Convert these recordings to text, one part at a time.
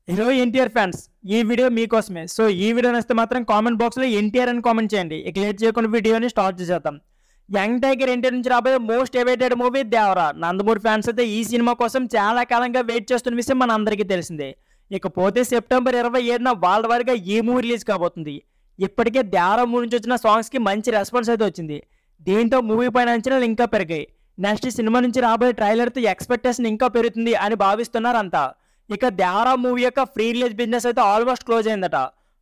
Hero NTR fans ఈ video మీకోసమే. So ఈ వీడియో నచ్చితే మాత్రం కామెంట్ బాక్స్ లో ఎన్టీఆర్ అని కామెంట్ చేయండి. ఇక లేట్ చేయకుండా వీడియోని స్టార్ట్ చేసేద్దాం. యంగ్ టైగర్ ఎన్టీఆర్ నుంచి రాబోయే most awaited movie Devara. Nandamuri fans అయితే ఈ సినిమా కోసం చాలా కాలంగా వెయిట్ చేస్తున్న విషయం మన అందరికీ తెలిసిందే. ఇకపోతే సెప్టెంబర్ 27న వరల్డ్ వైడ్ గా ఈ మూవీ రిలీజ్ కాబోతుంది. ఇప్పటికే దేవరా మూవీ నుంచి వచ్చిన సాంగ్స్ కి మంచి రెస్పాన్స్ అయితే వచ్చింది. దీంతో మూవీ పైన అంచనాలు ఇంకా పెరిగాయి. నెక్స్ట్ సినిమా నుంచి రాబోయే ట్రైలర్ తో ఎక్స్పెక్టేషన్ ఇంకా పెరుగుతుంది అని భావిస్తున్నారు అంతా. ఇక దేవరా మూవీ యొక్క ఫ్రీ రిలీజ్ బిజినెస్ అయితే ఆల్మోస్ట్ క్లోజ్ అయిందట.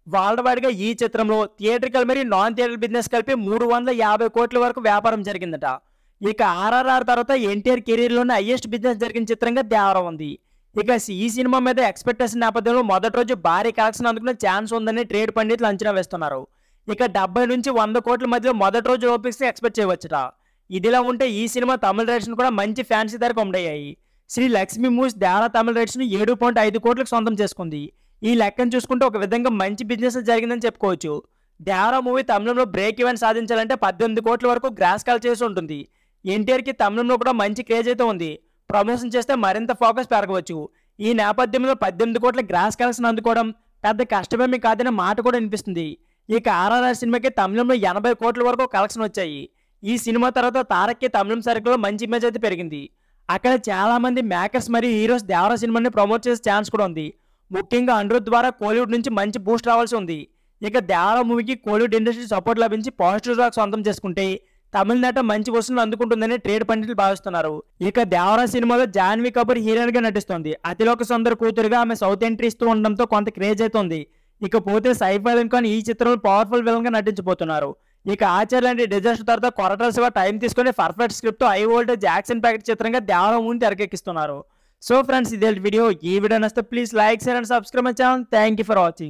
వరల్డ్ వైడ్ గా ఈ చిత్రంలో థియేట్రికల్ మరియు నాన్ థియేటర్ బిజినెస్ కలిపి 350 కోట్ల వరకు వ్యాపారం జరిగిందట. ఇక ఆర్ఆర్ఆర్ తర్వాత ఎన్టీఆర్ కెరీర్ లోనే హైయెస్ట్ బిజినెస్ జరిగిన చిత్రంగా దేవరా ఉంది. ఇక ఈ సినిమా మీద ఎక్స్పెక్టేషన్ నేపథ్యంలో మొదటి రోజు భారీ కలెక్షన్ అందుకునే ఛాన్స్ ఉందని ట్రేడ్ పండితులు అంచనా వేస్తున్నారు. ఇక 70 నుంచి 100 కోట్ల మధ్యలో మొదటి రోజు ఓపెనింగ్స్ ఎక్స్పెక్ట్ చేయవచ్చుట. ఇదిలా ఉంటే ఈ సినిమా తమిళ రైట్స్ కూడా మంచి ఫ్యాన్సీ ధరకు అమ్ముడయ్యాయి. శ్రీ లక్ష్మీ మూవీస్ దేవరా తమిళ రైట్స్ ను 7.5 కోట్లకు సొంతం చేసుకుంది. ఈ లెక్కను చూసుకుంటే ఒక విధంగా మంచి బిజినెస్ జరిగిందని చెప్పుకోవచ్చు. దేవరా మూవీ తమిళంలో బ్రేక్ ఈవెన్ సాధించాలంటే 18 కోట్ల వరకు గ్రాస్ కాల్ చేసి ఉంటుంది. ఎన్టీఆర్ కి తమిళంలో కూడా మంచి క్రేజ్ అయితే ఉంది. ప్రమోషన్ చేస్తే మరింత ఫోకస్ పెరగవచ్చు. ఈ నేపథ్యంలో 18 కోట్ల గ్రాస్ కలెక్షన్ అందుకోవడం పెద్ద కష్టమేమీ కాదనే మాట కూడా వినిపిస్తుంది. ఇక ఆర్ఆర్ఆర్ సినిమాకి తమిళంలో 80 కోట్ల వరకు కలెక్షన్ వచ్చాయి. ఈ సినిమా తర్వాత తారక్కి తమిళం సర్కిల్లో మంచి ఇమేజ్ అయితే పెరిగింది. అక్కడ చాలా మంది మేకర్స్ మరియు హీరోస్ దేవరా సినిమాని ప్రమోట్ చేసే ఛాన్స్ కూడా ఉంది. ముఖ్యంగా అనిరుద్ ద్వారా కోలీవుడ్ నుంచి మంచి బూస్ట్ రావాల్సి ఉంది. ఇక దేవరా మూవీకి కోలీవుడ్ ఇండస్ట్రీ సపోర్ట్ లభించి పాజిటివ్ టాక్ సొంతం చేసుకుంటే తమిళనాట మంచి వసూలు అందుకుంటుందని ట్రేడ్ పండితులు భావిస్తున్నారు. ఇక దేవరా సినిమాలో జాన్వీ కపూర్ హీరోయిన్ గా నటిస్తోంది. అతిలోక సుందర్ కూతురుగా ఆమె సౌత్ ఎంట్రీ ఇస్తూ ఉండడంతో కొంత క్రేజ్ అవుతుంది. ఇకపోతే సైఫ్ అలీ ఖాన్ ఈ చిత్రంలో పవర్ఫుల్ విలన్ గా నటించబోతున్నారు. ఇక ఆచార్య లాంటి డిజాస్టర్ తర్వాత కొరటాల శివ టైం తీసుకుని పర్ఫెక్ట్ స్క్రిప్ట్ తో హై వోల్టేజ్ యాక్షన్ ప్యాకెట్ చిత్రంగా దేవరా మూవీని తెరకెక్కిస్తున్నారు. సో ఫ్రెండ్స్, ఇదే వీడియో. ఈ వీడియో నచ్చితే please like, share and subscribe my channel. Thank you for watching.